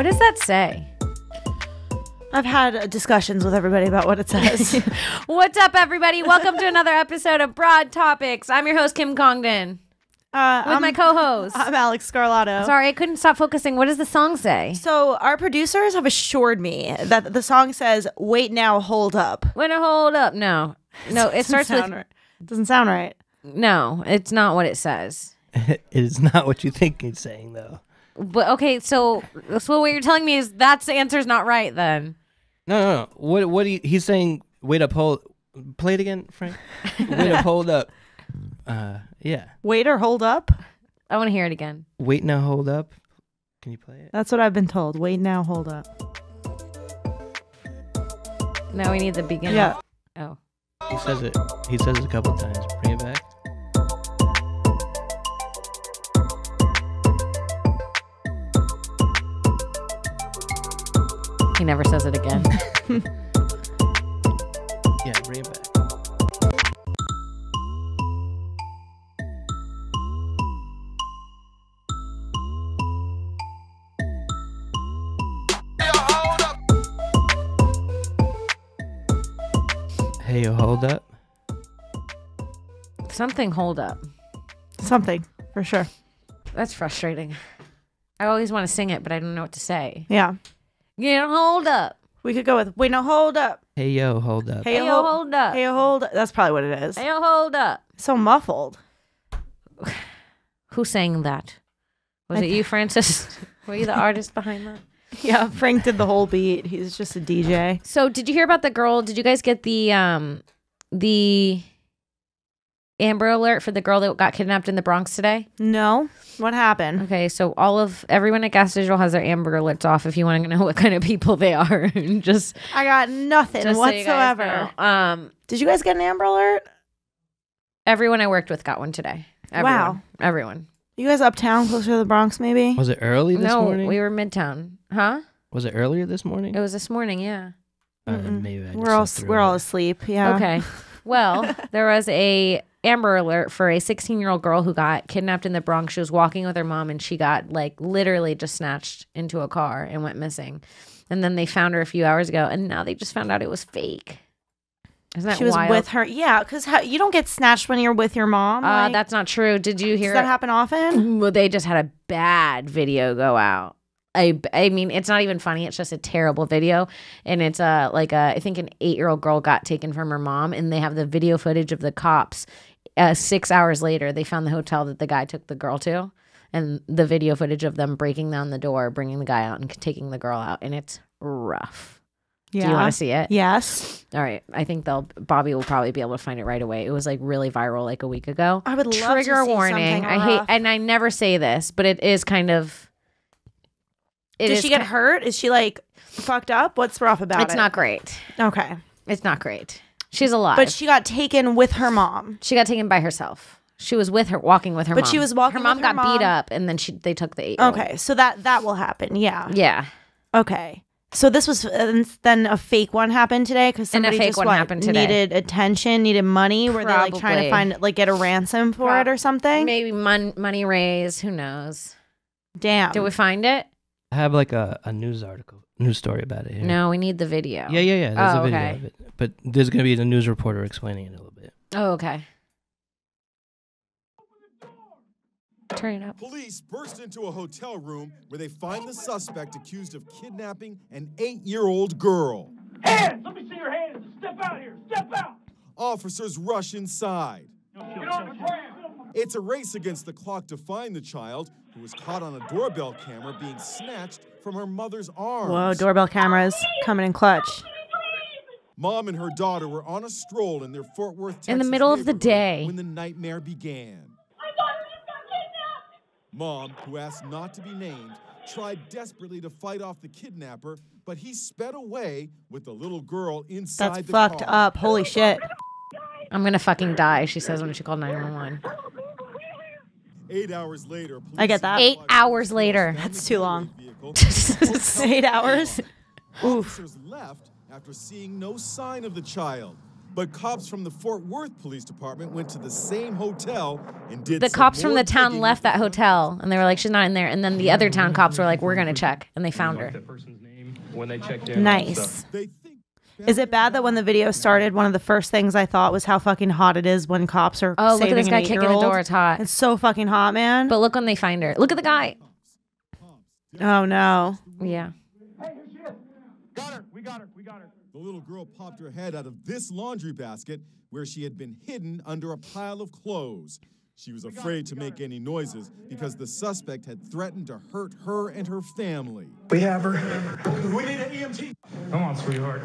What does that say? I've had discussions with everybody about what it says. What's up, everybody? Welcome to another episode of Broad Topics. I'm your host, Kim Congdon. With my co-host. I'm Alex Scarlato. Sorry, I couldn't stop focusing. What does the song say? So our producers have assured me that the song says, "Wait now, hold up." When I hold up. No, it starts with... Right. It doesn't sound right. No, it's not what it says. It is not what you think it's saying, though. But okay, so what you're telling me is that's the answer's not right then. No. What he's saying? Wait up, hold. Play it again, Frank. Wait up, hold up. Yeah. Wait or hold up? I want to hear it again. Wait now, hold up. Can you play it? That's what I've been told. Wait now, hold up. No, we need the beginning. Yeah. Oh. He says it a couple times. Bring it back. He never says it again. Yeah, bring it back. Hey, yo, hold up. Something hold up. Something, for sure. That's frustrating. I always want to sing it, but I don't know what to say. Yeah. Yeah, hold up. We could go with, wait, no, hold up. Hey, yo, hold up. Hey, yo, hold up. Hey, yo, hold up. That's probably what it is. Hey, yo, hold up. So muffled. Who sang that? Was it you, Francis? Were you the artist behind that? Yeah, Frank did the whole beat. He's just a DJ. So did you hear about the girl? Did you guys get the Amber Alert for the girl that got kidnapped in the Bronx today? No. What happened? Okay, so everyone at Gas Digital has their Amber Alerts off if you want to know what kind of people they are. Just I got nothing just whatsoever. So you guys know. Did you guys get an Amber Alert? Everyone I worked with got one today. Wow. Everyone. You guys uptown, closer to the Bronx, maybe? Was it early this morning? No, we were Midtown. Huh? Was it earlier this morning? It was this morning, yeah. Maybe I just we're all asleep. Yeah. Okay. Well, there was a Amber Alert for a 16-year-old girl who got kidnapped in the Bronx. She was walking with her mom and she got literally just snatched into a car and went missing. And then they found her a few hours ago and now they just found out it was fake. Isn't that She was wild? with her. Yeah, because you don't get snatched when you're with your mom. That's not true. Did you hear? Does that happen often? Well, they just had a bad video go out. I mean, it's not even funny. It's just a terrible video. And it's I think an 8-year-old girl got taken from her mom and they have the video footage of the cops. 6 hours later, they found the hotel that the guy took the girl to and the video footage of them breaking down the door, bringing the guy out and taking the girl out. And it's rough. Yeah. Do you want to see it? Yes. All right. I think Bobby will probably be able to find it right away. It was really viral a week ago. I would love Trigger to see warning. I hate, and I never say this, but it is kind of. Did she get hurt? Is she fucked up? What's rough about it? It's not great. Okay. It's not great. She's alive. But she got taken with her mom. She got taken by herself. She was walking with her mom. But she was walking her mom with her got mom. beat up, and then they took the 8-year-old. Okay, so that will happen. Yeah. Yeah. Okay. So this was then a fake one happened today because somebody fake just one happened today. needed attention, needed money. Were they trying to find get a ransom for it or something? Maybe money raised. Who knows? Damn. Did we find it? I have a news story about it here. No, we need the video. Yeah. There's a video okay. of it. But there's going to be a news reporter explaining it a little bit. Oh, okay. Turn it up. Police burst into a hotel room where they find the suspect accused of kidnapping an 8-year-old girl. Hands! Let me see your hands! Step out here! Step out! Officers rush inside. Get on the ground! It's a race against the clock to find the child, who was caught on a doorbell camera being snatched from her mother's arms. Whoa, doorbell cameras coming in clutch. Mom and her daughter were on a stroll in their Fort Worth, Texas in the middle of the neighborhood day when the nightmare began. Mom, who asked not to be named, tried desperately to fight off the kidnapper, but he sped away with the little girl inside That's the fucked car. up. Holy shit. I'm gonna fucking die, she says when she called 911. 8 hours later, police I get that. 8 hours later. That's too long. 8 8 hours? Officers left after seeing no sign of the child. But cops from the Fort Worth Police Department went to the same hotel and did The some cops from more the town digging left that to find hotel, and they were like, she's not in there. And then the other town cops were like, we're going to check. And they found her. That person's name when they checked in. Nice. They think Is it bad that when the video started, one of the first things I thought was how fucking hot it is when cops are Oh, look at saving this guy an kicking a 8-year-old? door. It's hot. It's so fucking hot, man. But look when they find her. Look at the guy. Oh, no. Yeah. Hey, here she is. Got her. We got her. We got her. the little girl popped her head out of this laundry basket where she had been hidden under a pile of clothes. She was afraid to make any noises because the suspect had threatened to hurt her and her family. We have her. We need an EMT. Come on, sweetheart.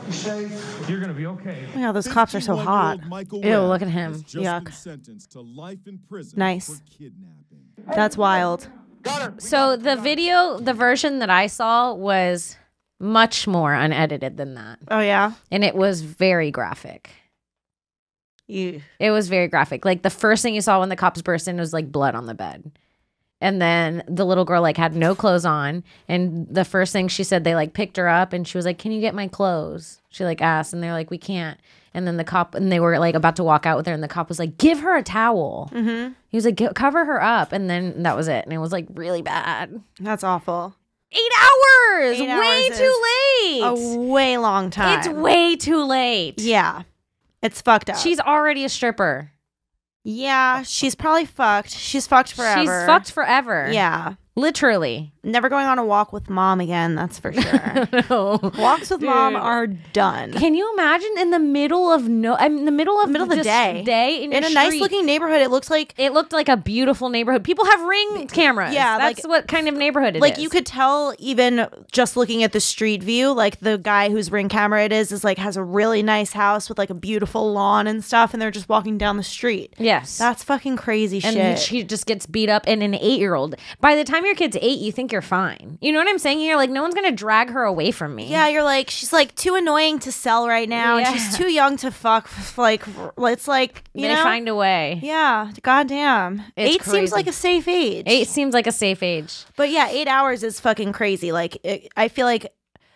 You safe? You're going to be okay. Oh, yeah, those cops are so hot. 51-year-old Michael Ew, Webb look at him. has just Yuck. been sentenced to life in prison Nice. for kidnapping. That's wild. Got her. So the video, the version that I saw was much more unedited than that. Oh, yeah? And it was very graphic. You. It was very graphic. Like the first thing you saw when the cops burst in was like blood on the bed. And then the little girl like had no clothes on. And the first thing she said, they like picked her up and she was like, can you get my clothes? She like asked and they're like, we can't. And then the cop, and they were like about to walk out with her. And the cop was like, give her a towel. Mm-hmm. He was like, cover her up. And then that was it. And it was like really bad. That's awful. 8 hours. 8 Way hours too late. A way long time. It's way too late. Yeah. It's fucked up. She's already a stripper. Yeah, she's probably fucked. She's fucked forever. She's fucked forever. Yeah. Literally. Never going on a walk with mom again, that's for sure. No. Walks with mom Dude. are done. Can you imagine in the middle of the middle of Middle of the just day. in In your a nice street? looking neighborhood, it looks like It looked like a beautiful neighborhood. People have ring cameras. Yeah, That's like- what kind of neighborhood it is. like you could tell even just looking at the street view, like the guy whose ring camera it is like has a really nice house with like a beautiful lawn and stuff, and they're just walking down the street. Yes. That's fucking crazy and shit. she just gets beat up, and an 8-year-old. By the time your kid's 8, you think you're fine. You know what I'm saying? You're like, no one's gonna drag her away from me. Yeah, you're like, she's like too annoying to sell right now, and Yeah. she's too young to fuck. Like, it's like, you They know? find a way. Yeah, goddamn. It's 8 seems crazy. like a safe age. 8 seems like a safe age. But yeah, 8 hours is fucking crazy. Like, I feel like,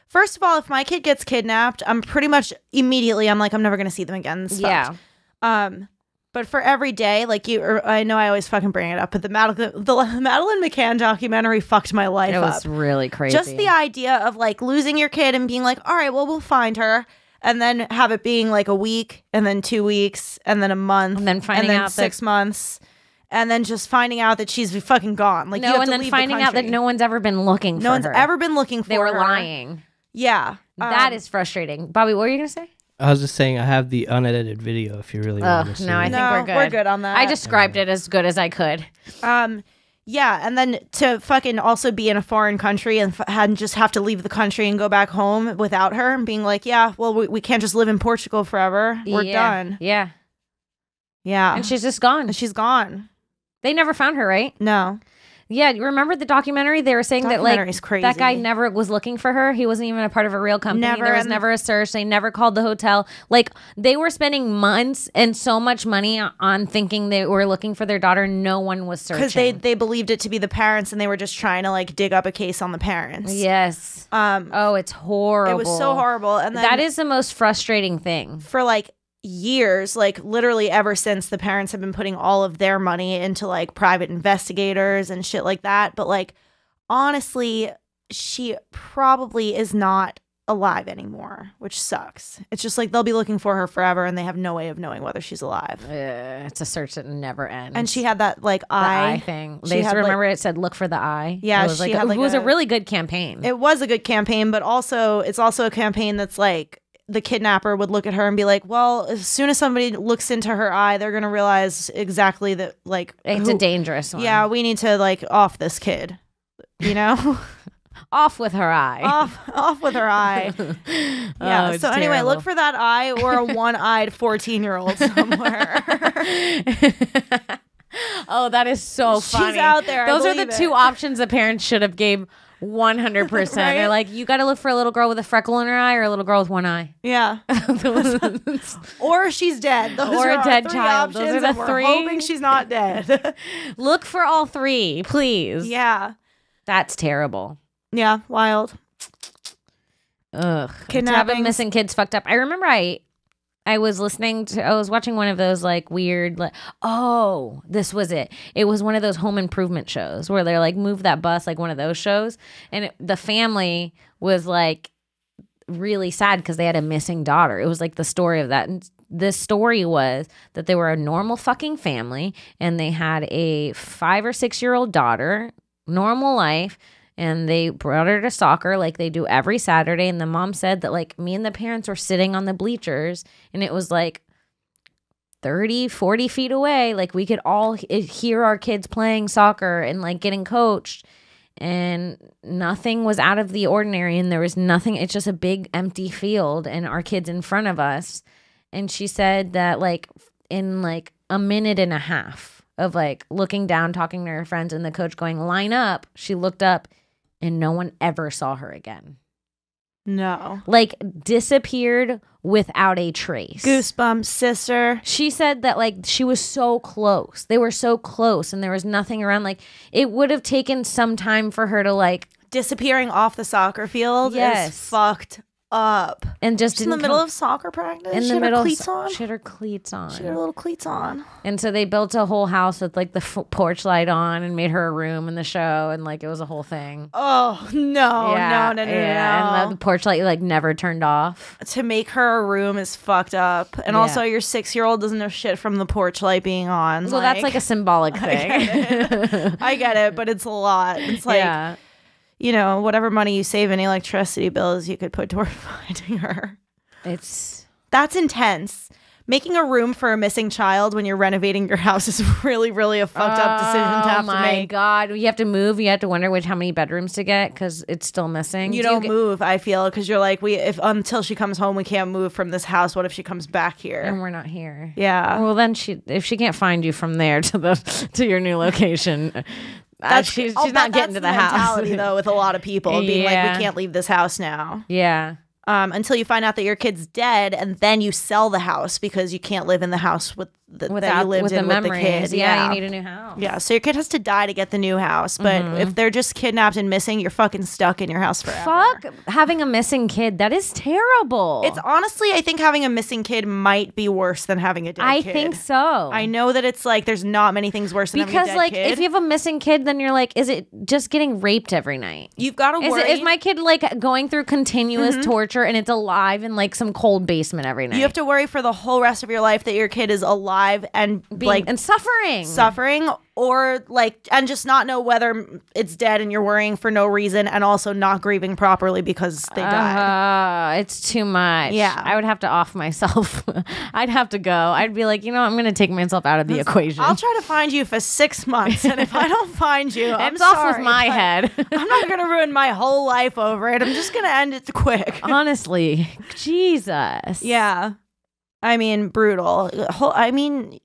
first of all, if my kid gets kidnapped, I'm pretty much immediately, I'm like, I'm never gonna see them again. It's Yeah. fucked. But for every day, like I know I always fucking bring it up, but the Madeline McCann documentary fucked my life It up. was really crazy. Just the idea of like losing your kid and being like, all right, well, we'll find her. And then have it being like a week and then 2 weeks and then a month. And then finding out that- 6 months. And then just finding out that she's fucking gone. Like, you no, have and to then leave the finding out that country. no one's ever been looking for No one's her. ever been looking for her. They were lying. Yeah. That is frustrating. Bobby, what were you gonna say? I was just saying I have the unedited video if you really want to see no, I it. think No, we're good. we're good on that. I described it as good as I could. Yeah, and then to fucking also be in a foreign country and just have to leave the country and go back home without her and being like, yeah, well, we can't just live in Portugal forever. We're done. Yeah. Yeah. And she's just gone. And she's gone. They never found her, right? No. Yeah, you remember the documentary? They were saying that like Documentary's crazy. that guy never was looking for her. He wasn't even a part of a real company. Never, There was and- never a search. They never called the hotel. Like they were spending months and so much money on thinking they were looking for their daughter. No one was searching. Because they believed it to be the parents and they were just trying to like dig up a case on the parents. Yes. Oh, it's horrible. It was so horrible. And then that is the most frustrating thing. for like years, like literally ever since, the parents have been putting all of their money into like private investigators and shit like that. But like honestly, she probably is not alive anymore, which sucks. It's just like they'll be looking for her forever and they have no way of knowing whether she's alive. It's a search that never ends. And she had that like the eye thing. she They had, like- remember it said look for the eye. Yeah, it was she like had, like, it was a a- really good campaign. It was a good campaign, but also it's also a campaign that's like the kidnapper would look at her and be like, well, as soon as somebody looks into her eye, they're going to realize exactly that, like, It's a dangerous one. Yeah, we need to, like, off this kid, you know? Off with her eye. off with her eye. Yeah, it's so anyway, terrible. look for that eye or a one-eyed 14-year-old somewhere. Oh, that is so She's funny. out there, I Those are the believe two it. options the parents should have gave 100%. Right? They're like, you got to look for a little girl with a freckle in her eye or a little girl with one eye. Yeah. Or she's dead. Those Or are a our dead three child. Those options, are the and we're three. hoping she's not dead. Look for all three, please. Yeah. That's terrible. Yeah, wild. Ugh. To have a Kidnappings. missing kids fucked up. I remember I I was watching one of those like weird, like, oh, this was it. It was one of those home improvement shows where they're like, move that bus, like one of those shows. And the family was like really sad because they had a missing daughter. It was like the story of that. And the story was that they were a normal fucking family and they had a 5 or 6 year old daughter, normal life. And they brought her to soccer like they do every Saturday. And the mom said that like me and the parents were sitting on the bleachers and it was like 30, 40 feet away. Like we could all hear our kids playing soccer and like getting coached. And nothing was out of the ordinary. And there was nothing. It's just a big empty field and our kids in front of us. And she said that like in like a minute and a half of like looking down, talking to her friends and the coach going, line up. She looked up. And no one ever saw her again. No. Like disappeared without a trace. Goosebumps, sister. She said that like she was so close. They were so close and there was nothing around. Like it would have taken some time for her to like. Disappearing off the soccer field is fucked up. And just in the middle of soccer practice. In the middle of cleats on. She had her cleats on. She had her little cleats on. And so they built a whole house with like the porch light on and made her a room in the show and like it was a whole thing. Oh no, no. And the porch light like never turned off. To make her a room is fucked up. And also your 6-year-old doesn't know shit from the porch light being on. Well, that's like a symbolic thing. I get it, but it's a lot. It's like you know, whatever money you save in electricity bills, you could put toward finding her. That's intense. Making a room for a missing child when you're renovating your house is really, really a fucked up decision to have to make. Oh my God. You have to move. You have to wonder how many bedrooms to get because it's still missing. You don't move, I feel, because you're like, until she comes home, we can't move from this house. What if she comes back here? And we're not here. Yeah. Well, then if she can't find you from there to your new location. She's not getting to the house. Mentality though, with a lot of people being like, we can't leave this house now. Yeah. Until you find out that your kid's dead, and then you sell the house because you can't live in the house that you lived in with the kid. Yeah, you need a new house. Yeah, so your kid has to die to get the new house. But if they're just kidnapped and missing, you're fucking stuck in your house forever. Fuck having a missing kid. That is terrible. It's honestly, I think having a missing kid might be worse than having a dead kid. I think so. I know that it's like there's not many things worse than having a dead kid. Because like if you have a missing kid, then you're like, is it just getting raped every night? You've got to worry. Is my kid like going through continuous torture and it's alive in like some cold basement every night? You have to worry for the whole rest of your life that your kid is alive and and suffering, or like, and just not know whether it's dead and you're worrying for no reason, and also not grieving properly because they died. It's too much. Yeah, I would have to off myself. I'd have to go. I'd be like, I'm going to take myself out of the equation. I'll try to find you for 6 months, and if I don't find you, I'm sorry, off with my head. I'm not going to ruin my whole life over it. I'm just going to end it quick. Honestly, Jesus. Yeah. I mean, brutal. You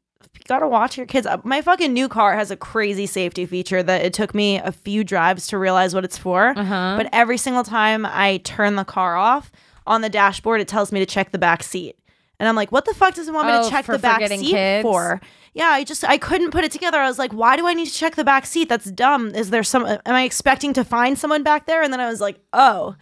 gotta watch your kids. My fucking new car has a crazy safety feature that it took me a few drives to realize what it's for. But every single time I turn the car off, on the dashboard, it tells me to check the back seat. And I'm like, what the fuck does it want me to check the back seat for? Yeah, I couldn't put it together. I was like, why do I need to check the back seat? That's dumb. Am I expecting to find someone back there? And then I was like, oh,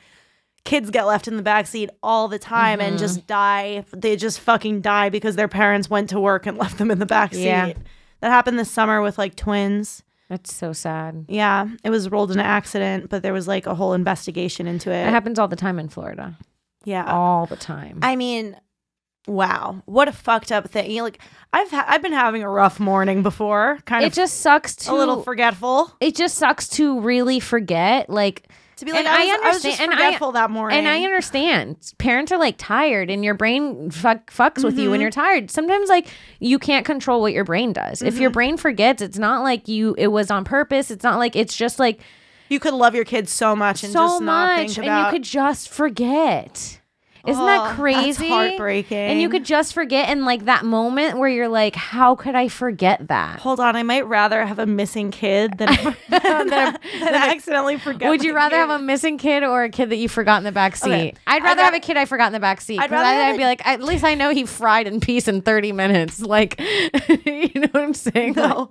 kids get left in the backseat all the time and just die. They just fucking die because their parents went to work and left them in the backseat. Yeah. That happened this summer with like twins. That's so sad. Yeah. It was rolled in an accident, but there was like a whole investigation into it. It happens all the time in Florida. Yeah. All the time. I mean, wow. What a fucked up thing. Like I've been having a rough morning before. It just sucks to a little forgetful. It just sucks to really forget. Like to be like, I was just forgetful that morning. And I understand. Parents are like tired and your brain fucks with you when you're tired. Sometimes like you can't control what your brain does. If your brain forgets, it's not like it was on purpose. It's not like, it's just like. You could love your kids so much and just not think about. And you could just forget. Isn't that crazy? That's heartbreaking. And you could just forget in like that moment where you're like, how could I forget that? Hold on, I might rather have a missing kid than accidentally forget. Would you rather have a missing kid or a kid that you forgot in the back seat? Okay. I'd rather have a kid I forgot in the back seat. I'd be like, at least I know he fried in peace in 30 minutes. Like, you know what I'm saying? No.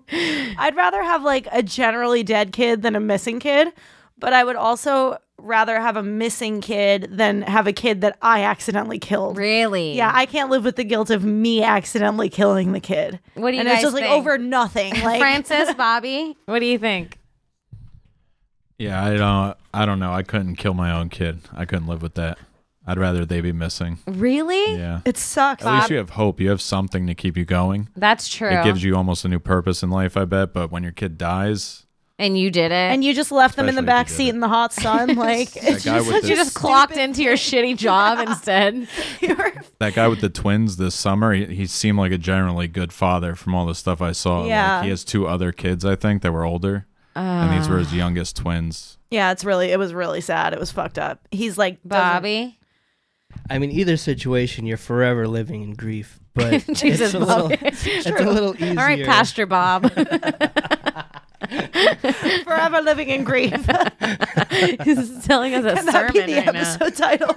I'd rather have like a generally dead kid than a missing kid. But I would also rather have a missing kid than have a kid that I accidentally killed. Really? Yeah, I can't live with the guilt of me accidentally killing the kid. What do you and guys it's just think? like over nothing. Like Francis, Bobby, what do you think? Yeah, I don't know. I couldn't kill my own kid. I couldn't live with that. I'd rather they be missing. Really? Yeah. it sucks. At least you have hope. You have something to keep you going. That's true. It gives you almost a new purpose in life, I bet. But when your kid dies, And you did it. And you just left them in the Especially if back you did seat it. in the hot sun. Like that guy with you just clocked into your shitty job instead. that guy with the twins this summer, he seemed like a generally good father from all the stuff I saw. Yeah. Like, he has 2 other kids, I think, that were older. And these were his youngest twins. Yeah, it was really sad. It was fucked up. He's like Bobby. I mean, either situation, you're forever living in grief. But Jesus, it's a little, Bobby. it's a little easier. All right, Pastor Bob. forever living in grief. He's telling us a Can that be sermon the right now. episode title?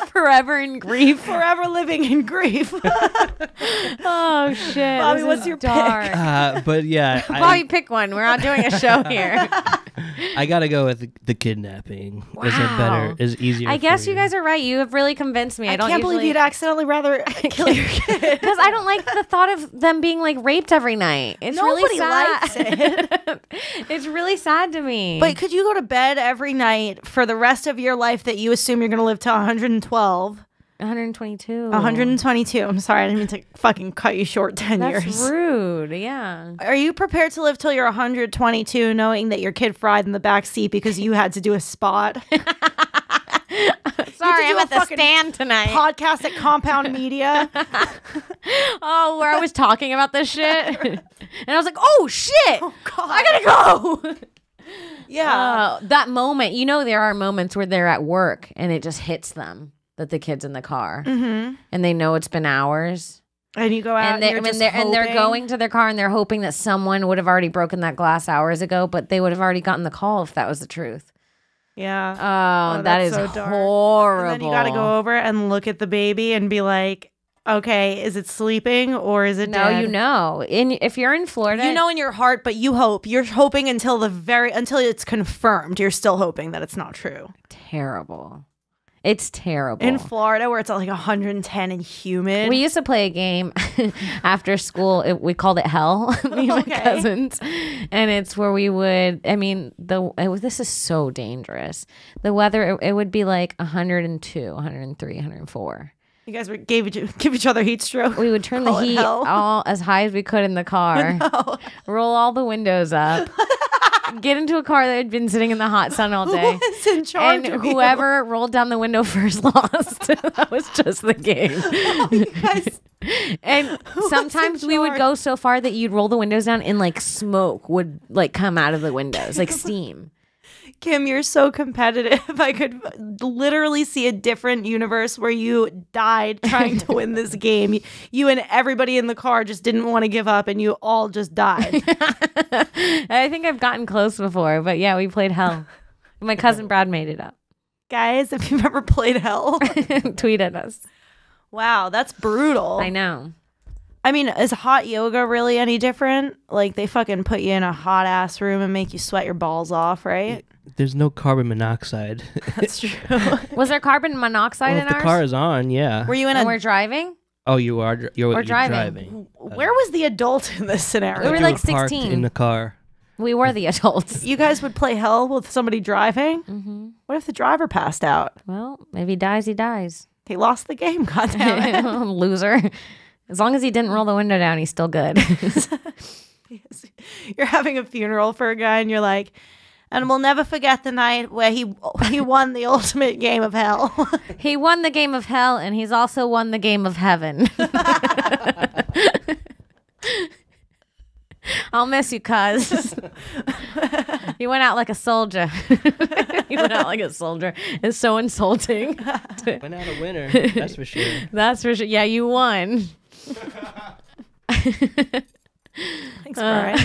Forever in grief. Forever living in grief. Oh shit. Bobby, this what's is your dark. But yeah, Bobby, pick one. We're not doing a show here. I gotta go with the kidnapping. Is a Wow. better, is easier. I guess for you guys are right. You have really convinced me. I don't can't believe usually- you'd accidentally rather kill your kid. Because I don't like the thought of them being like raped every night. It's Nobody really sad. likes it. It's really sad to me. But could you go to bed every night for the rest of your life that you assume you're going to live to 112? 122. 122. I'm sorry, I didn't mean to fucking cut you short 10 That's years. rude. Yeah. Are you prepared to live till you're 122 knowing that your kid fried in the back seat because you had to do a spot? Sorry, do I'm a at the fucking stand tonight. Podcast at Compound Media. Oh, where I was talking about this shit. And I was like, oh shit. God. I gotta go. Yeah. That moment, there are moments where they're at work and it just hits them that the kid's in the car and they know it's been hours. And you go out And, and, they're going to their car and they're hoping that someone would have already broken that glass hours ago, but they would have already gotten the call if that was the truth. Yeah. Oh, that that's is so dark. horrible. And then you got to go over and look at the baby and be like, okay, is it sleeping or is it No, dead? if you're in Florida, You know in your heart, but you hope. You're hoping until it's confirmed. You're still hoping that it's not true. terrible. It's terrible. In Florida, where it's at like 110 and humid. We used to play a game after school. We called it Hell, me and my Okay. cousins. And it's where we would, this is so dangerous. The weather, it would be like 102, 103, 104. You guys give each other heat stroke. We would turn the Call it heat hell. all as high as we could in the car, roll all the windows up, get into a car that had been sitting in the hot sun all day. Who is in charge And of you? whoever rolled down the window first lost. That was just the game. guys- And sometimes in we would charge? go so far that you'd roll the windows down and like smoke would like come out of the windows, like steam. Kim, you're so competitive. I could literally see a different universe where you died trying to win this game. You and everybody in the car just didn't want to give up and you all just died. I think I've gotten close before, but yeah, we played Hell. My cousin Brad made it up. Guys, if you've ever played Hell, Tweet at us. wow, that's brutal. I know. I mean, is hot yoga really any different? Like they fucking put you in a hot ass room and make you sweat your balls off, right? There's no carbon monoxide. That's true. Was there carbon monoxide Well, in if the ours? car is on, yeah. Were you in And a we're driving? Oh, you are. You're driving. driving. Where was the adult in this scenario? We were You like parked 16. in the car. We were the adults. You guys would play Hell with somebody driving? Mm-hmm. What if the driver passed out? Well, if he dies, he dies. He lost the game, goddammit. Loser. As long as he didn't roll the window down, he's still good. You're having a funeral for a guy and you're like, and we'll never forget the night where he won the ultimate game of hell. He won the game of hell, and he's also won the game of heaven. I'll miss you, cuz. You went out like a soldier. You went out like a soldier. It's so insulting. Went out a winner. That's for sure. That's for sure. Yeah, you won. Thanks, Brian.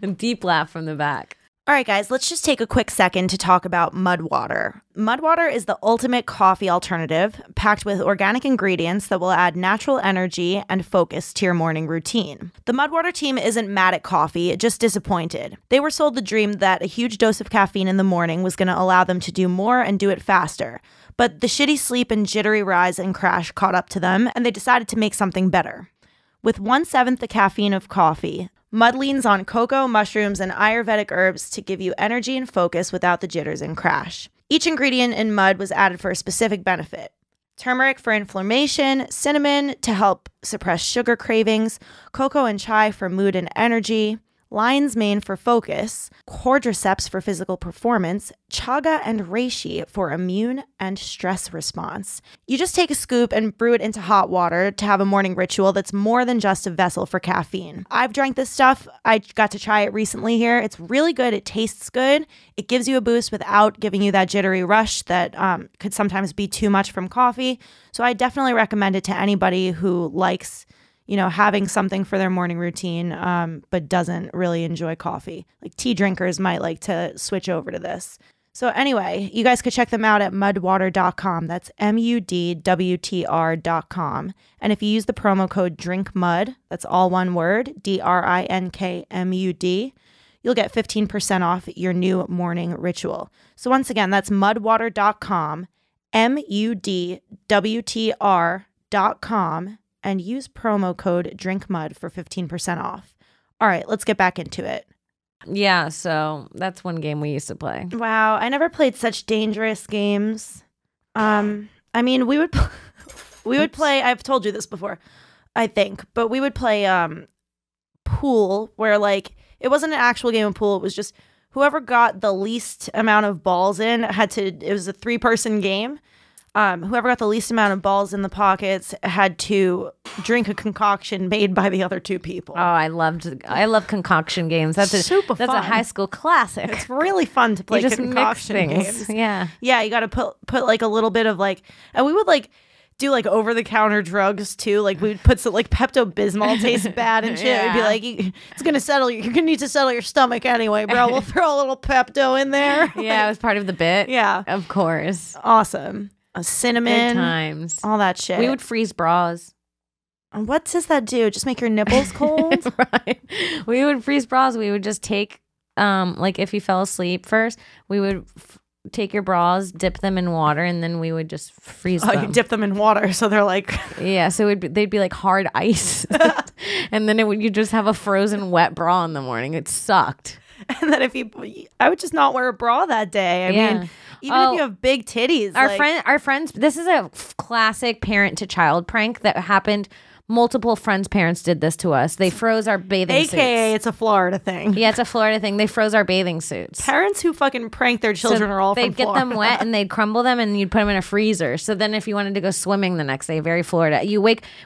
A deep laugh from the back. All right, guys, let's just take a quick second to talk about mud water. Mud water is the ultimate coffee alternative, packed with organic ingredients that will add natural energy and focus to your morning routine. The mud water team isn't mad at coffee, just disappointed. They were sold the dream that a huge dose of caffeine in the morning was going to allow them to do more and do it faster. But the shitty sleep and jittery rise and crash caught up to them, and they decided to make something better. With 1/7 the caffeine of coffee, Mud leans on cocoa, mushrooms, and Ayurvedic herbs to give you energy and focus without the jitters and crash. Each ingredient in Mud was added for a specific benefit. Turmeric for inflammation, cinnamon to help suppress sugar cravings, cocoa and chai for mood and energy, lion's mane for focus, quadriceps for physical performance, chaga and reishi for immune and stress response. You just take a scoop and brew it into hot water to have a morning ritual that's more than just a vessel for caffeine. I've drank this stuff. I got to try it recently here. It's really good. It tastes good. It gives you a boost without giving you that jittery rush that could sometimes be too much from coffee. So I definitely recommend it to anybody who likes having something for their morning routine, but doesn't really enjoy coffee. Like tea drinkers might like to switch over to this. So anyway, you guys could check them out at mudwater.com. That's MUDWTR.com. And if you use the promo code DRINKMUD, that's all one word, DRINKMUD, you'll get 15% off your new morning ritual. So once again, that's mudwater.com, MUDWTR.com, and use promo code DRINKMUD for 15% off. All right, let's get back into it. Yeah, so that's one game we used to play. Wow, I never played such dangerous games. I mean, we would play, I've told you this before, I think, but we would play pool where like it wasn't an actual game of pool, it was just whoever got the least amount of balls in it was a 3-person game. Whoever got the least amount of balls in the pockets had to drink a concoction made by the other 2 people. Oh, I love concoction games. That's super fun. That's a high school classic. It's really fun to play you just concoction mix games. things. Yeah. Yeah, you got to put like a little bit of like, and we would like do like over the counter drugs too. Like we would put some like Pepto-Bismol tastes bad and shit. Yeah. We'd be like, it's gonna settle. You're gonna need to settle your stomach anyway, bro. We'll throw a little Pepto in there. Yeah, it was part of the bit. Yeah, of course. Awesome. Cinnamon, good times, all that shit. We would freeze bras. What does that do? Just make your nipples cold? Right. We would freeze bras. We would just take, like if you fell asleep first, we would take your bras, dip them in water, and then we would just freeze them. You dip them in water, so they're like... Yeah, so they'd be like hard ice. And then you just have a frozen wet bra in the morning. It sucked. And then I would just not wear a bra that day. I mean, even if you have big titties. Our friends, this is a classic parent to child prank that happened. Multiple friends' parents did this to us. They froze our bathing suits. AKA, it's a Florida thing. Yeah, it's a Florida thing. They froze our bathing suits. Parents who fucking prank their children are all from Florida. They'd get them wet and they'd crumble them and you'd put them in a freezer. So then if you wanted to go swimming the next day, very Florida.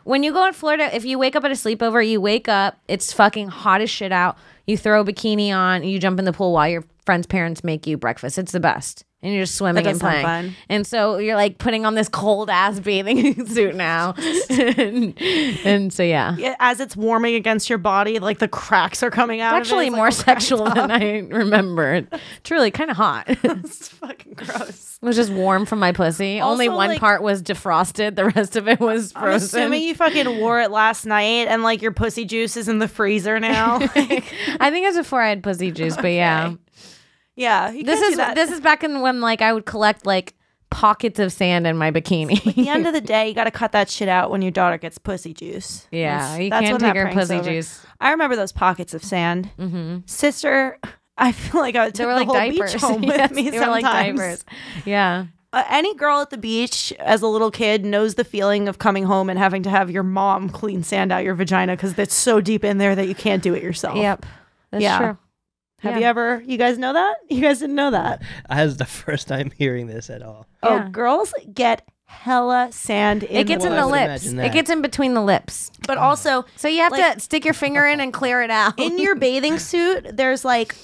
When you go in Florida, if you wake up at a sleepover, you wake up, it's fucking hot as shit out. You throw a bikini on, you jump in the pool while your friends' parents make you breakfast. It's the best. And you're just swimming and playing. Fun. And so you're like putting on this cold ass bathing suit now. and so yeah. As it's warming against your body, like the cracks are coming out. It's actually more sexual than I remember. Truly kind of hot. It's fucking gross. It was just warm from my pussy. Also, only one part was defrosted. The rest of it was frozen. I'm assuming you fucking wore it last night and like your pussy juice is in the freezer now. I think it was before I had pussy juice, but yeah. Yeah, this is back in when like I would collect like pockets of sand in my bikini. At the end of the day, you got to cut that shit out when your daughter gets pussy juice. Yeah, you can't take her pussy juice. I remember those pockets of sand. Mm-hmm. Sister, I feel like I would take the whole diapers. beach home with me they were like diapers. Yeah. Any girl at the beach as a little kid knows the feeling of coming home and having to have your mom clean sand out your vagina because it's so deep in there that you can't do it yourself. Yep, that's true. You guys know that? You guys didn't know that? That was the first time hearing this at all. Yeah. Oh, girls get hella sand in it gets in the lips. It gets in between the lips. But also... So you have to stick your finger in and clear it out. In your bathing suit, there's like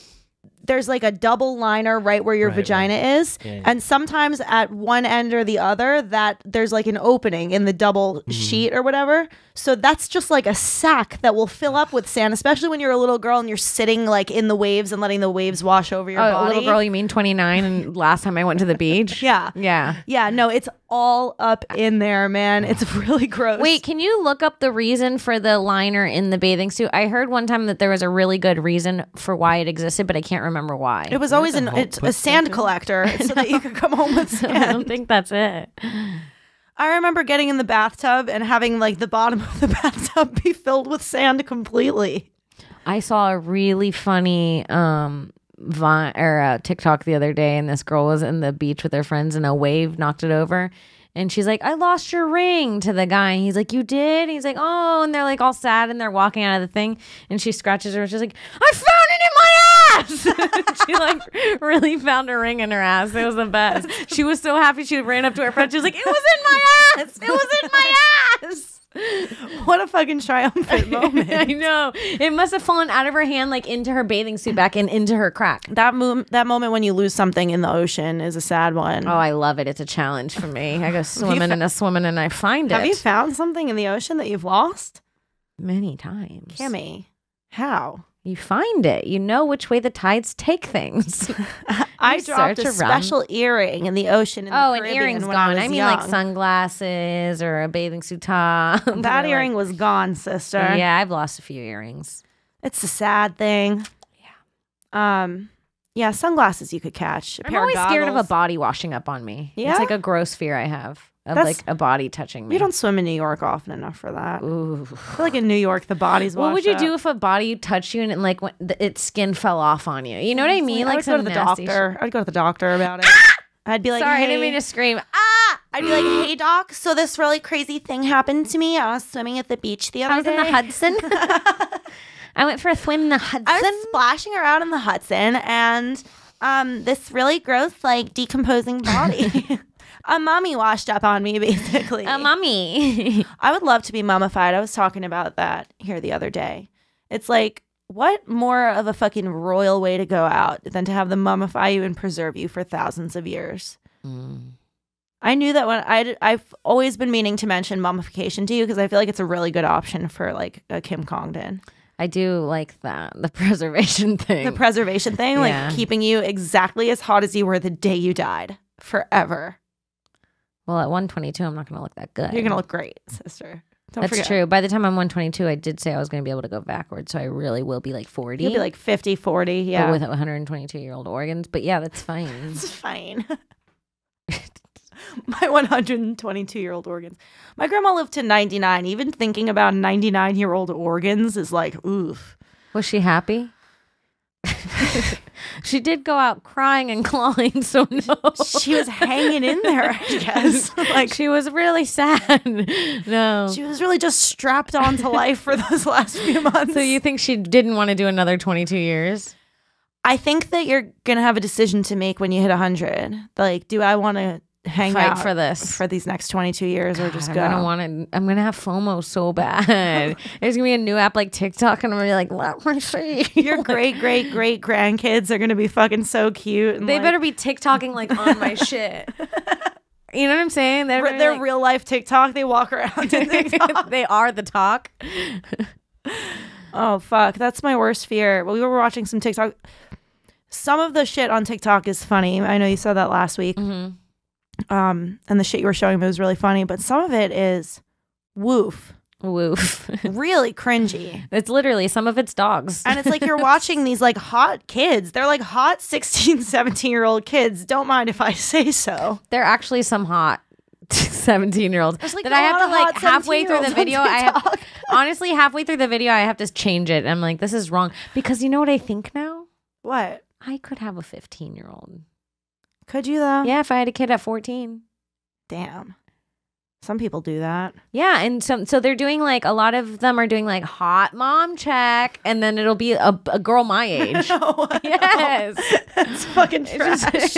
there's like a double liner right where your Right, vagina is. Yeah, yeah. And sometimes at one end or the other, that there's like an opening in the double sheet or whatever. So that's just like a sack that will fill up with sand, especially when you're a little girl and you're sitting like in the waves and letting the waves wash over your Oh, body. little girl, you mean 29? And last time I went to the beach. Yeah. Yeah. Yeah, no, it's all up in there, man. It's really gross. Wait, can you look up the reason for the liner in the bathing suit? I heard one time that there was a really good reason for why it existed, but I can't remember why. it was always it's a sand collector so that you could come home with I don't sand. think that's it. I remember getting in the bathtub and having like the bottom of the bathtub be filled with sand completely. I saw a really funny Vine or TikTok the other day, and this girl was in the beach with her friends, and a wave knocked it over. And she's like, "I lost your ring," to the guy. And he's like, "You did?" And he's like, "Oh," and they're like all sad, and they're walking out of the thing. And she scratches her, and she's like, "I found it in my ass." She like really found a ring in her ass. It was the best. She was so happy. She ran up to her friend. She was like, "It was in my ass. It was in my ass." What a fucking triumphant moment. I know. It must have fallen out of her hand, like into her bathing suit back and into her crack. That moment when you lose something in the ocean is a sad one. Oh, I love it. It's a challenge for me. I go swimming and I find it. Have you found something in the ocean that you've lost? Many times. Kimmy, how? You find it. You know which way the tides take things. I You dropped search a around. special earring in the ocean in the An Caribbean earring's when gone. I was I mean, young. like sunglasses or a bathing suit top. That earring was gone, sister. Yeah, I've lost a few earrings. It's a sad thing. Yeah, sunglasses you could catch. I'm always scared of a body washing up on me. Yeah? It's like a gross fear I have of That's- like a body touching me. You don't swim in New York often enough for that. Ooh. I feel like in New York, the body's What would you washed do up. if a body touched you and like its skin fell off on you? You know what I mean? I would go to some the nasty doctor. I'd go to the doctor about it. I'd be like, Sorry, hey. I didn't mean to scream. Ah! I'd be like, hey, doc, so this really crazy thing happened to me. I was swimming at the beach the other I was day. in the Hudson. I went for a swim in the Hudson. I was splashing around in the Hudson, and this really gross, like, decomposing body. A mummy washed up on me, basically. A mummy. I would love to be mummified. I was talking about that here the other day. It's like, what more of a fucking royal way to go out than to have them mummify you and preserve you for thousands of years? I knew that when I've always been meaning to mention mummification to you because I feel like it's a really good option for like a Kim Congdon. I do like that. The preservation thing. The preservation thing, Yeah. like keeping you exactly as hot as you were the day you died forever. Well, at 122, I'm not going to look that good. You're going to look great, sister. Don't That's forget. true. By the time I'm 122, I did say I was going to be able to go backwards. So I really will be like 40. You'll be like 50, 40. Yeah. But with 122-year-old organs. But yeah, that's fine. It's fine. My 122-year-old organs. My grandma lived to 99. Even thinking about 99-year-old organs is like, oof. Was she happy? She did go out crying and clawing, so no. She was hanging in there, I guess. Like, She was really sad. No. she was really just strapped onto life for those last few months. So you think she didn't want to do another 22 years? I think that you're going to have a decision to make when you hit 100. Like, do I want to hang Fight out for this. for these next 22 years or just God, go? I'm gonna want to. I'm gonna have FOMO so bad. There's gonna be a new app like TikTok, and I'm gonna be like, let me see. Your great grandkids are going to be fucking so cute. And They like, better be TikToking like on my shit. You know what I'm saying? They're real life TikTok. They walk around in TikTok. They are the talk. Oh, fuck. That's my worst fear. Well, we were watching some TikTok. Some of the shit on TikTok is funny. I know you said that last week. Mm-hmm. And the shit you were showing me was really funny. But some of it is woof. Woof. Really cringy. It's literally some of it's dogs. And it's like you're watching these like hot kids. They're like hot 16, 17-year-old kids. Don't mind if I say so. There are actually some hot 17-year-olds There's, like, that a I have lot to of like hot halfway through the 17-year-olds video. on I have TikTok. honestly halfway through the video I have to change it. I'm like, this is wrong because you know what I think now? What? I could have a 15-year-old. Could you though? Yeah, if I had a kid at 14. Damn. Some people do that. Yeah, and so they're doing like a lot of them are doing like hot mom check, and then it'll be a girl my age. No. Yes, It's fucking trash. It's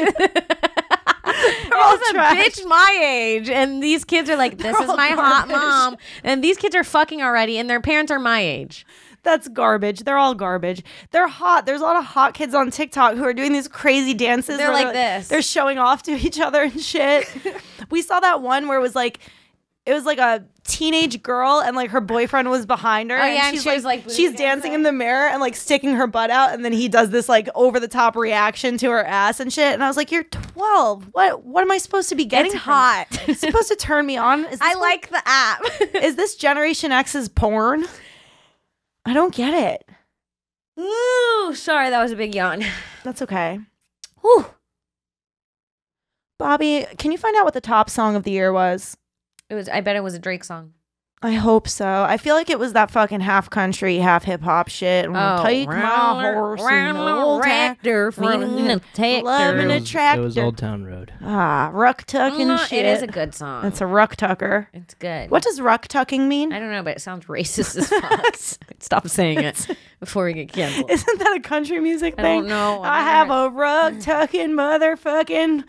all a trash. bitch my age, and these kids are like, this is all my hot garbage. mom, and these kids are fucking already, and their parents are my age. That's garbage. They're all garbage. They're hot. There's a lot of hot kids on TikTok who are doing these crazy dances. They're where like this. They're showing off to each other and shit. We saw that one where it was like a teenage girl and like her boyfriend was behind her. Oh, yeah, and she's she was, like, she's booty dancing dancing. in the mirror and like sticking her butt out, and then he does this like over the top reaction to her ass and shit. And I was like, "You're 12. What am I supposed to be getting? It's from hot. this? It's supposed to turn me on? Is this I like the app. Is this Generation X's porn? I don't get it. Ooh, sorry, that was a big yawn. That's okay. Whew. Bobby, can you find out what the top song of the year was? I bet it was a Drake song. I hope so. I feel like it was that fucking half country, half hip hop shit. Take my horse and the old tractor, loving a It tractor. was Old Town Road. Ruck tucking shit. It is a good song. It's a ruck tucker. It's good. What does ruck tucking mean? I don't know, but it sounds racist as fuck. Stop saying it before we get canceled. Isn't that a country music I thing? don't know. I have a ruck tucking motherfucking.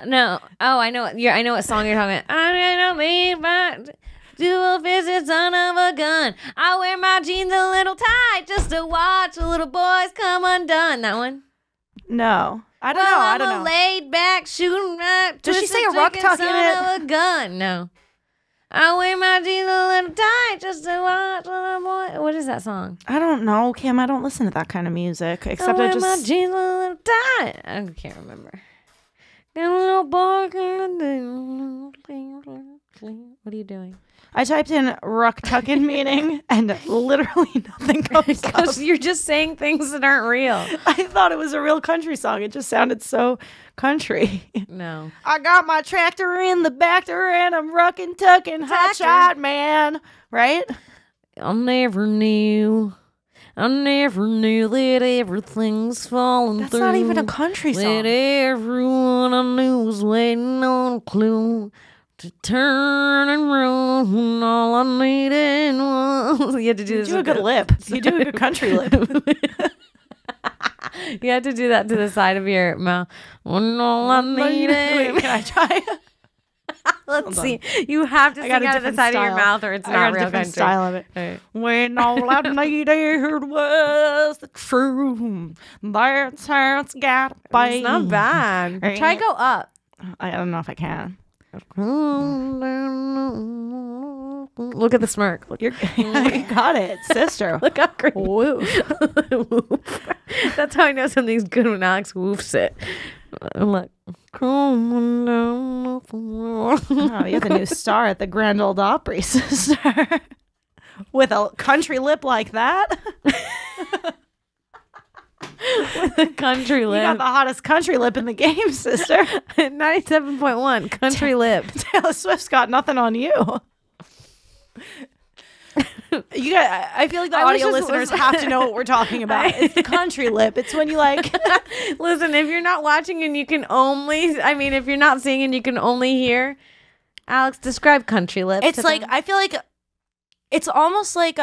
No. Oh, I know. I know what song you're talking about. I don't mean but dual fisted son of a gun. I wear my jeans a little tight just to watch the little boys come undone. That one. No, I don't know. I don't know. I'm a laid back shooting right. Does she twisted say a ruck chicken tuck in son it? of a gun? No. I wear my jeans a little tight just to watch the little boy. What is that song? I don't know, Kim. I don't listen to that kind of music. Except I I wear my just. jeans a little tight. I can't remember. Got a little boy. What are you doing? I typed in ruck tucking meaning and literally nothing comes up. Because you're just saying things that aren't real. I thought it was a real country song. It just sounded so country. No. I got my tractor in the back door and I'm rucking tucking hot Tractor. shot man. Right? I never knew that everything's falling That's through. not even a country That song. everyone I knew was waiting on a clue to turn and run. All I needed was. You had to do You this. do a with good the- lip. You do a good country lip. You have to do that to the side of your mouth. When all I needed. Wait, can I try? Let's see. You have to I sing got a out of the different side of your style. mouth, or it's I not got a real different country. style of it. All right. When all I needed was the truth. That's how it's got to be. It's not bad. Try go up. I don't know if I can. Look at the smirk. Look, You got it, sister. look how great. Woo. That's how I know something's good when Alex woofs it. Look. Oh, you're the new star at the Grand Ole Opry, sister. With a country lip like that. With a country You lip. got the hottest country lip in the game, sister. 97.1 country lip. Taylor Swift's got nothing on you. You got. I feel like the I was audio just listeners have to know what we're talking about. It's the country lip. It's when you like. Listen, if you're not watching and you can only, I mean, if you're not seeing and you can only hear, Alex, describe country lip. It's to like them. I feel like it's almost like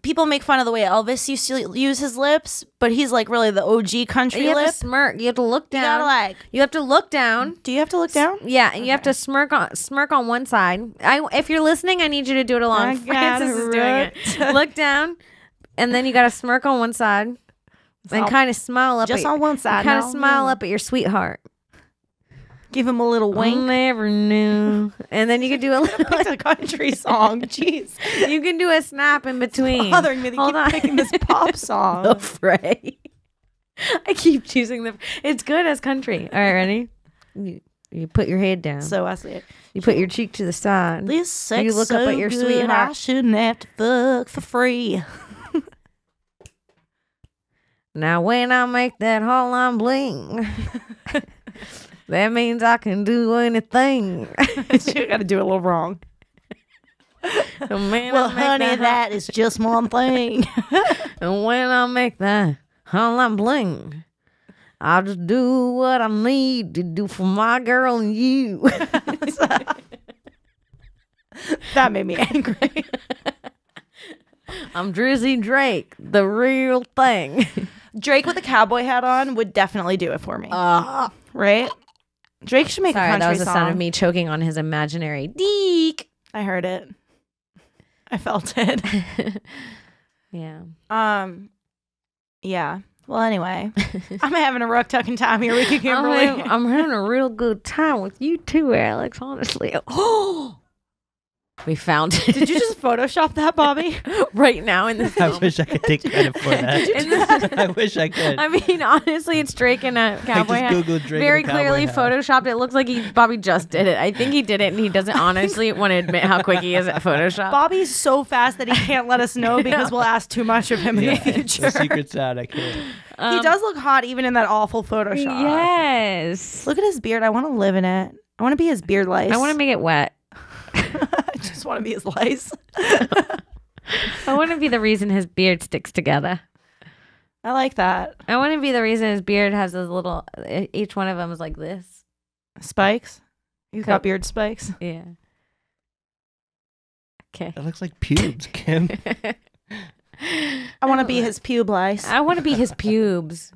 people make fun of the way Elvis used to use his lips, but he's like really the OG country you have lip. to smirk. You have to look You down. gotta like. You have to look down. Do you have to look down? Yeah, and you have to smirk on one side. If you're listening, I need you to do it along. I Francis got is doing it. Look down, and then you got to smirk on one side, and all- kind of smile up. just at, on one side. Kind of no? smile up at your sweetheart. Give him a little I wink. never knew. And then you can do a little. It's a country song. Jeez. You can do a snap in between. Bothering me. They Hold keep on. picking this pop song. The Fray. I keep choosing the. It's good as country. All right, ready? You put your head down. So I see it. You put your cheek to the side. This sex You look so up at your good, sweetheart. I shouldn't have to fuck for free. Now when I make that haul, I'm bling. That means I can do anything. You got to do it a little wrong. Man, Well, I make honey, that that is just one thing. and when I make that haul, I'm bling. I'll just do what I need to do for my girl and you. That made me angry. I'm Drizzy Drake, the real thing. Drake with a cowboy hat on would definitely do it for me. Right? Drake should make a Sorry, country that was the song. sound of me choking on his imaginary deek. I heard it. I felt it. Yeah. Yeah. Well, anyway, I'm having a rough tucking time here, Ricky Kimberly. I'm having a real good time with you too, Alex. Honestly. Oh, we found it. Did you just Photoshop that, Bobby? right now in this? I wish I could take credit for that. I wish I could. I mean, honestly, it's Drake in a cowboy hat. Googled Drake Very in a cowboy clearly hat. photoshopped. It looks like Bobby just did it. I think he did it, and he doesn't honestly want to admit how quick he is at Photoshop. Bobby's so fast that he can't let us know because we'll ask too much of him in the future. The secret's out. I can't. He does look hot even in that awful Photoshop. Yes. Look at his beard. I want to live in it. I want to be his beard lice. I want to make it wet. I just want to be his lice. I want to be the reason his beard sticks together. I like that. I want to be the reason his beard has those little. Each one of them is like this. Spikes? You've got beard spikes? Yeah. Okay. That looks like pubes, Kim. I want to be his pube lice. I want to be his pubes.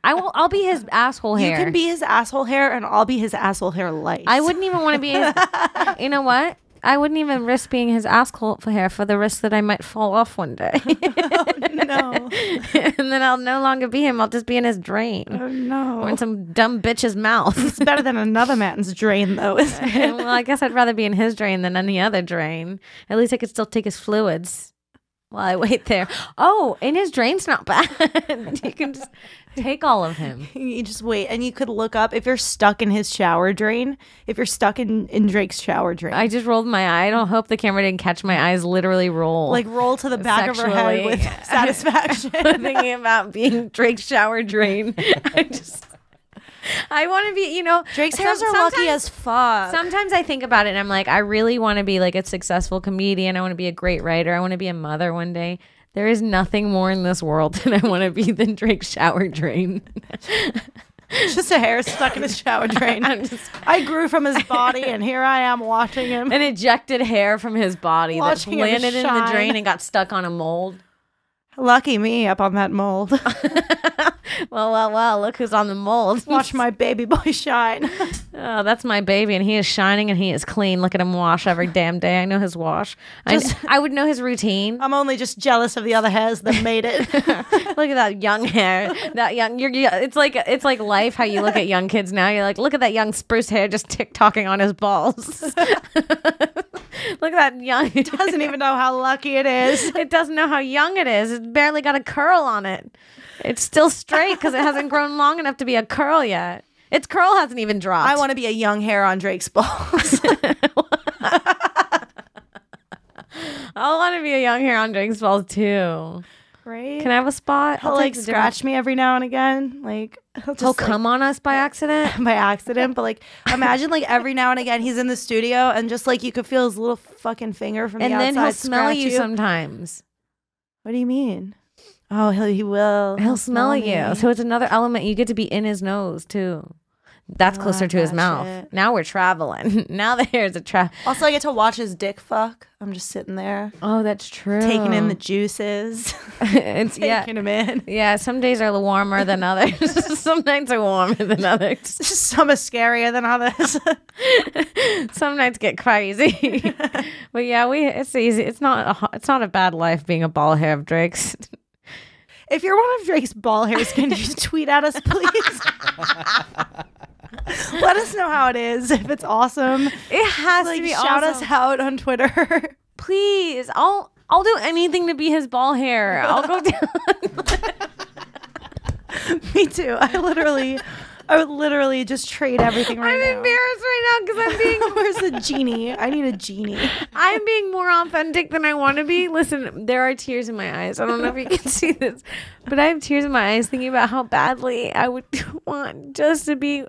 I'll be his asshole hair. You can be his asshole hair and I'll be his asshole hair lice. I wouldn't even want to be his, you know what? I wouldn't even risk being his asshole hair for the risk that I might fall off one day. Oh, no. And then I'll no longer be him. I'll just be in his drain. Oh, no. Or in some dumb bitch's mouth. It's better than another man's drain, though, isn't it? Well, I guess I'd rather be in his drain than any other drain. At least I could still take his fluids while I wait there. Oh, and his drain's not bad. You can just take all of him. You just wait, and you could look up if you're stuck in his shower drain. If you're stuck in Drake's shower drain, I just rolled my eye. I don't hope the camera didn't catch my eyes literally roll. like roll to the back of her head with satisfaction. Thinking about being Drake's shower drain. I want to be, you know, Drake's hairs are lucky as fuck. Sometimes I think about it and I'm like, I really want to be like a successful comedian. I want to be a great writer. I want to be a mother one day. There is nothing more in this world that I want to be than Drake's shower drain. Just a hair stuck in his shower drain. I grew from his body, and here I am watching him. An ejected hair from his body that Watching him landed in the shine. drain and got stuck on a mold. Lucky me up on that mold. Well, look who's on the mold. Watch my baby boy shine. Oh, that's my baby, and he is shining and he is clean. Look at him wash every damn day. I know his wash. I would know his routine. I'm only just jealous of the other hairs that made it. Look at that young hair. That young. It's like life. How you look at young kids now. You're like, look at that young spruce hair just tick-tocking on his balls. Look at that young. It doesn't even know how lucky it is. It doesn't know how young it is. It's barely got a curl on it. It's still straight because it hasn't grown long enough to be a curl yet. Its curl hasn't even dropped. I want to be a young hair on Drake's balls. I want to be a young hair on Drake's balls too. Right? Can I have a spot? He'll like scratch me every now and again. Like he'll come on us by accident. By accident, but like imagine like every now and again he's in the studio and just like you could feel his little fucking finger from the outside. And then he'll smell scratch you sometimes. What do you mean? Oh, he will. He'll smell me. you. So it's another element. You get to be in his nose too. That's closer to his mouth. Shit. Now we're traveling. Now the hair's a trap. Also, I get to watch his dick fuck. I'm just sitting there. Oh, that's true. Taking in the juices. It's Taking them in. Yeah, some days are warmer than others. Some nights are warmer than others. Some are scarier than others. Some nights get crazy. But yeah, it's easy. It's not a bad life being a ball hair of Drake's. If you're one of Drake's ball hairs, can you tweet at us, please? Let us know how it is. If it's awesome, it has like, to be shout awesome. us out on Twitter. Please, I'll do anything to be his ball hair. I'll go down. Me too. I would literally just trade everything right now. I'm embarrassed right now because I'm being. Where's the genie? I need a genie. I'm being more authentic than I want to be. Listen, there are tears in my eyes. I don't know if you can see this, but I have tears in my eyes thinking about how badly I would want just to be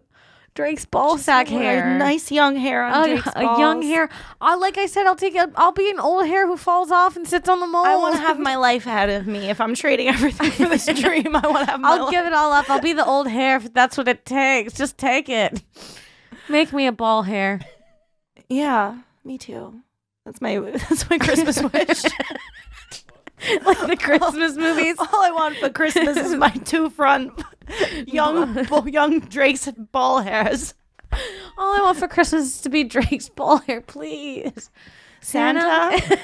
Drake's ball sack hair. A nice young hair on Drake's balls. A young hair. Like I said, I'll be an old hair who falls off and sits on the mold. I want to have my life ahead of me. If I'm trading everything for this dream, I want to have my I'll give it all up. I'll be the old hair if that's what it takes. Just take it. Make me a ball hair. Yeah, me too. That's my Christmas wish. Like the Christmas movies. All I want for Christmas is my two front young Drake's ball hairs. All I want for Christmas is to be Drake's ball hair, please. Santa?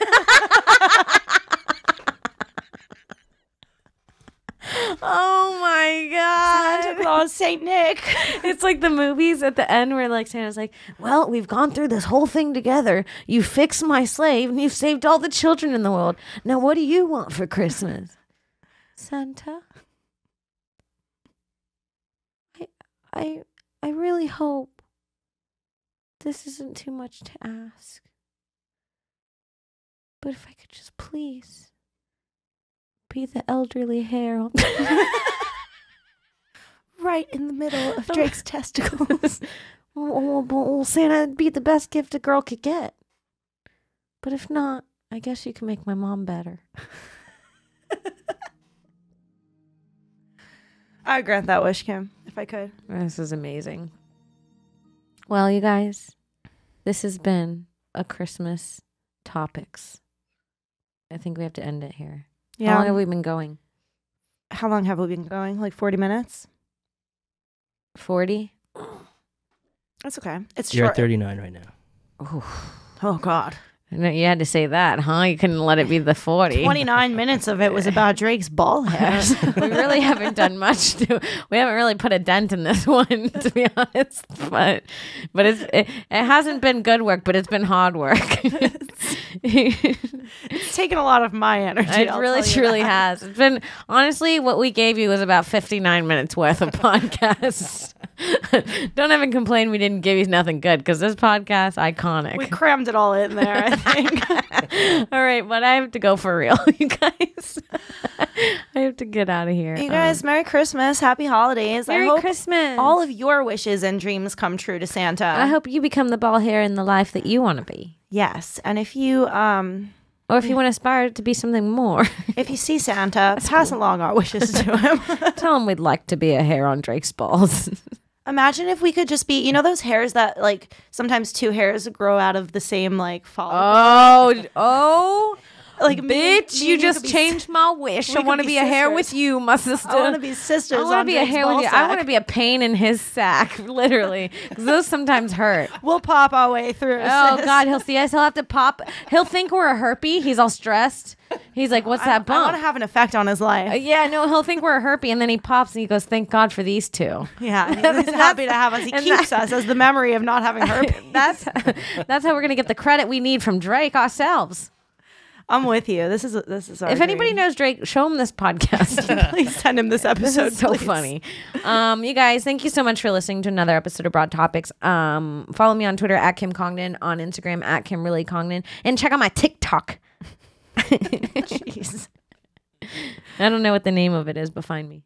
Oh my God. Santa Claus, Saint Nick. It's like the movies at the end where like Santa's like, well, we've gone through this whole thing together. You fixed my slave and you've saved all the children in the world. Now what do you want for Christmas? Santa? I really hope this isn't too much to ask. But if I could just please be the elderly hair on Right in the middle of Drake's testicles. well, Santa, it'd be the best gift a girl could get. But if not, I guess you can make my mom better. I would grant that wish, Kim, if I could. This is amazing. Well, you guys, this has been a Christmas Topix. I think we have to end it here. Yeah. How long have we been going? How long have we been going? Like 40 minutes? 40? That's okay. It's You're short. at 39 right now. Oh, God. No, you had to say that, huh? You couldn't let it be the 40. 29 minutes of it was about Drake's ball hairs. We really haven't done much we haven't really put a dent in this one, to be honest. But it hasn't been good work, but it's been hard work. It's taken a lot of my energy. It really truly has. It's been, honestly, what we gave you was about 59 minutes worth of podcast. Don't even complain we didn't give you nothing good, because this podcast, iconic. We crammed it all in there, I think. All right, but I have to go for real, you guys. I have to get out of here. You guys, Merry Christmas. Happy holidays. Merry I hope Christmas. all of your wishes and dreams come true to Santa. I hope you become the ball hair in the life that you want to be. Yes. And if you Or if you want to aspire to be something more. if you see Santa, pass along our wishes to him. Tell him we'd like to be a hair on Drake's balls. Imagine if we could just be, you know, those hairs that like sometimes two hairs grow out of the same like follicle. Oh, like bitch, you just changed my wish. I want to be a hair with you, my sister. I want to be sisters. I want to be a hair with you. I want to be a pain in his sack, literally. 'Cause those sometimes hurt. We'll pop our way through. Oh, sis. God, he'll see us. He'll have to pop. He'll think we're a herpy. He's all stressed. He's like, what's that I bump? want to have an effect on his life. Yeah, no, he'll think we're a herpy, and then he pops and he goes, thank God for these two. Yeah, and he's happy to have us. He keeps us as the memory of not having herpes. That's how we're going to get the credit we need from Drake ourselves. I'm with you. This is our If anybody dream. knows Drake, show him this podcast. Please send him this episode. This is so please. funny. You guys, thank you so much for listening to another episode of Broad Topics. Follow me on Twitter at Kim Congdon, on Instagram at Kim Really Congdon, and check out my TikTok. Jeez. I don't know what the name of it is, but find me.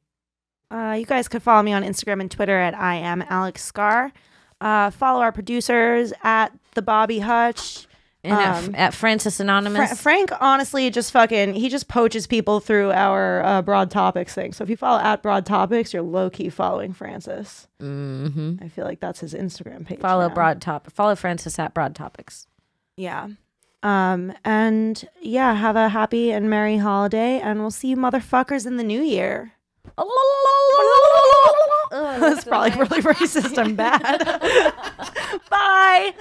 You guys could follow me on Instagram and Twitter at I am Alex Scar. Follow our producers at the Bobby Hutch. And at Francis Anonymous. Frank honestly just he just poaches people through our Broad Topics thing. So if you follow at Broad Topics, you're low key following Francis. Mm-hmm. I feel like that's his Instagram page. Follow now. Follow Francis at Broad Topics. Yeah. And yeah, have a happy and merry holiday, and we'll see you motherfuckers in the new year. That's probably really racist and bad. Bye.